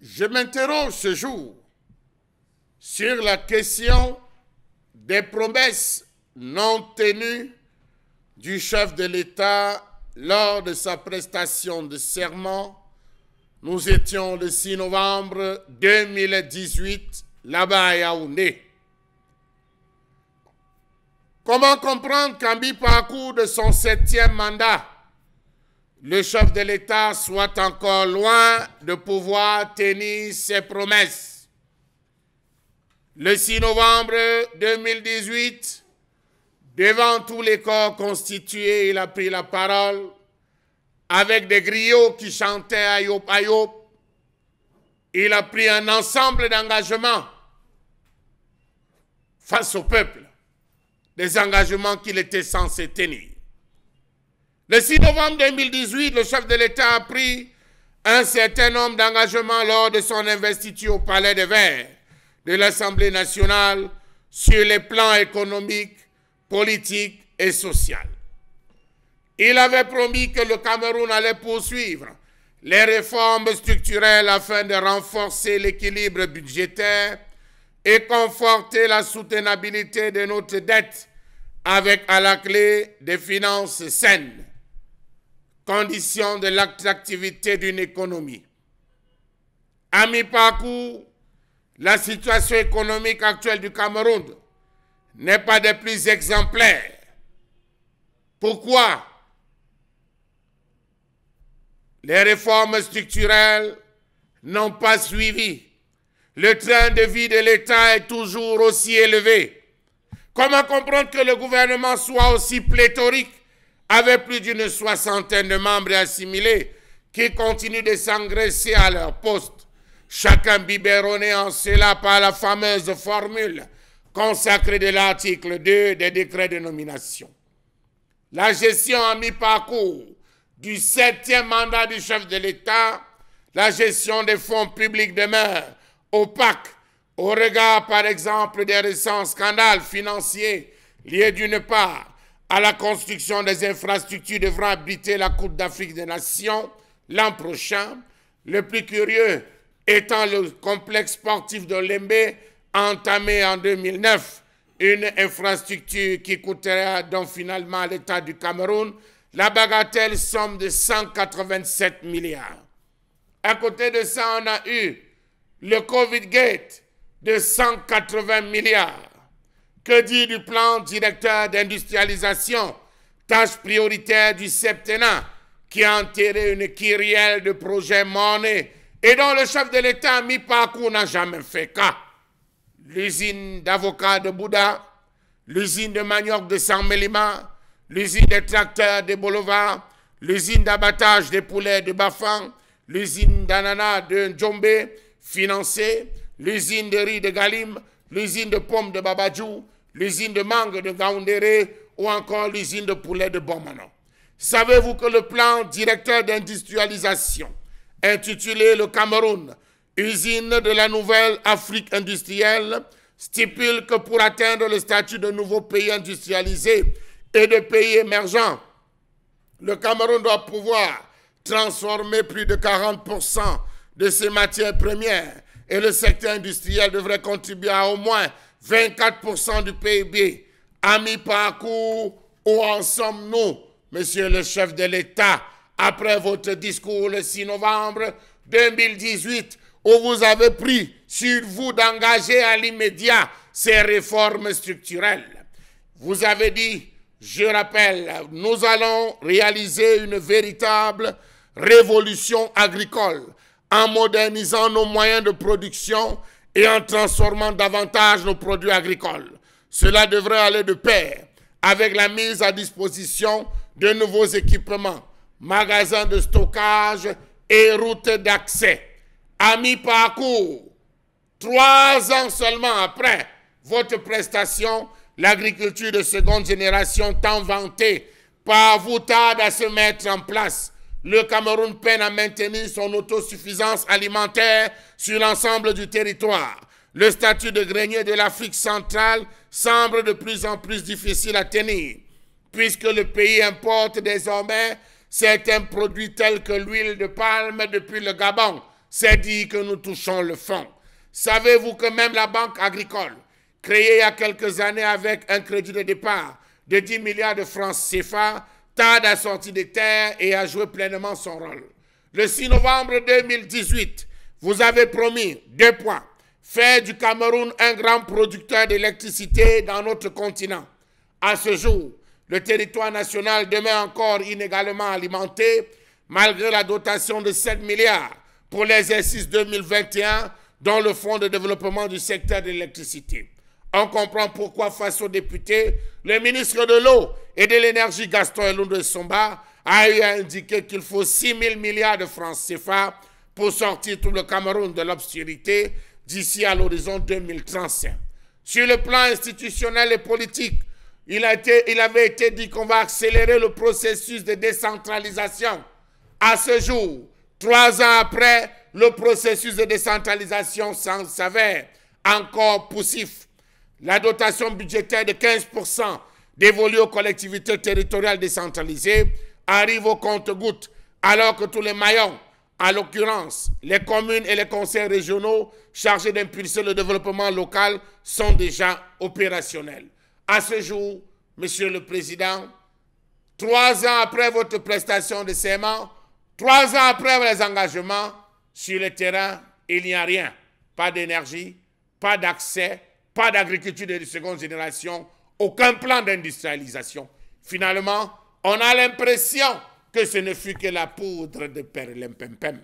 Je m'interroge ce jour sur la question des promesses non tenues du chef de l'État lors de sa prestation de serment. Nous étions le 6 novembre 2018 là-bas à Yaoundé. Comment comprendre qu'en mi-parcours de son 7e mandat, le chef de l'État soit encore loin de pouvoir tenir ses promesses? Le 6 novembre 2018, devant tous les corps constitués, il a pris la parole avec des griots qui chantaient Ayop Ayop. Il a pris un ensemble d'engagements face au peuple, des engagements qu'il était censé tenir. Le 6 novembre 2018, le chef de l'État a pris un certain nombre d'engagements lors de son investiture au Palais des Verts de l'Assemblée nationale sur les plans économiques, politiques et sociaux. Il avait promis que le Cameroun allait poursuivre les réformes structurelles afin de renforcer l'équilibre budgétaire et conforter la soutenabilité de notre dette avec à la clé des finances saines, condition de l'attractivité d'une économie. À mi-parcours, la situation économique actuelle du Cameroun n'est pas des plus exemplaires. Pourquoi? Les réformes structurelles n'ont pas suivi. Le train de vie de l'État est toujours aussi élevé. Comment comprendre que le gouvernement soit aussi pléthorique avec plus d'une soixantaine de membres assimilés qui continuent de s'engraisser à leur poste, chacun biberonné en cela par la fameuse formule consacrée de l'article 2 des décrets de nomination? La gestion à mi-parcours du 7e mandat du chef de l'État, la gestion des fonds publics demeure opaque au regard, par exemple, des récents scandales financiers liés d'une part à la construction des infrastructures devant abriter la Coupe d'Afrique des Nations l'an prochain, le plus curieux étant le complexe sportif de Lembe entamé en 2009, une infrastructure qui coûterait donc finalement à l'État du Cameroun la bagatelle somme de 187 milliards. À côté de ça, on a eu le Covid-Gate de 180 milliards. Que dit du plan directeur d'industrialisation, tâche prioritaire du septennat, qui a enterré une kyrielle de projets mornés et dont le chef de l'État à mi-parcours n'a jamais fait cas? L'usine d'avocats de Bouddha, l'usine de manioc de San-Mélima, l'usine des tracteurs de Bolova, l'usine d'abattage des poulets de Bafang, l'usine d'ananas de Ndjombe, financée, l'usine de riz de Galim, l'usine de pommes de Babadjou, l'usine de mangue de Gaoundéré ou encore l'usine de poulet de Bomano. Savez-vous que le plan directeur d'industrialisation, intitulé le Cameroun, usine de la nouvelle Afrique industrielle, stipule que pour atteindre le statut de nouveau pays industrialisé et de pays émergents, le Cameroun doit pouvoir transformer plus de 40% de ses matières premières et le secteur industriel devrait contribuer à au moins 24% du PIB. À mi-parcours, où en sommes-nous, monsieur le chef de l'État, après votre discours le 6 novembre 2018, où vous avez pris sur vous d'engager à l'immédiat ces réformes structurelles? Vous avez dit, je rappelle, nous allons réaliser une véritable révolution agricole en modernisant nos moyens de production et en transformant davantage nos produits agricoles. Cela devrait aller de pair avec la mise à disposition de nouveaux équipements, magasins de stockage et routes d'accès. À mi-parcours, 3 ans seulement après votre prestation, l'agriculture de seconde génération tant vantée par vous tarde à se mettre en place. Le Cameroun peine à maintenir son autosuffisance alimentaire sur l'ensemble du territoire. Le statut de grenier de l'Afrique centrale semble de plus en plus difficile à tenir, puisque le pays importe désormais certains produits tels que l'huile de palme depuis le Gabon, c'est dire que nous touchons le fond. Savez-vous que même la Banque agricole, créée il y a quelques années avec un crédit de départ de 10 milliards de francs CFA, tarde à sortir des terres et à jouer pleinement son rôle. Le 6 novembre 2018, vous avez promis 2 points. Faire du Cameroun un grand producteur d'électricité dans notre continent. À ce jour, le territoire national demeure encore inégalement alimenté malgré la dotation de 7 milliards pour l'exercice 2021 dans le Fonds de développement du secteur de l'électricité. On comprend pourquoi, face aux députés, le ministre de l'Eau et de l'Énergie, Gaston Eloundou Somba, a eu à indiquer qu'il faut 6 000 milliards de francs CFA pour sortir tout le Cameroun de l'obscurité d'ici à l'horizon 2035. Sur le plan institutionnel et politique, il avait été dit qu'on va accélérer le processus de décentralisation. À ce jour, 3 ans après, le processus de décentralisation s'avère encore poussif. La dotation budgétaire de 15% dévolue aux collectivités territoriales décentralisées arrive au compte-gouttes, alors que tous les maillons, en l'occurrence les communes et les conseils régionaux chargés d'impulser le développement local, sont déjà opérationnels. À ce jour, Monsieur le Président, 3 ans après votre prestation de serment, 3 ans après les engagements, sur le terrain, il n'y a rien. Pas d'énergie, pas d'accès, pas d'agriculture de seconde génération, aucun plan d'industrialisation. Finalement, on a l'impression que ce ne fut que la poudre de perlimpinpin.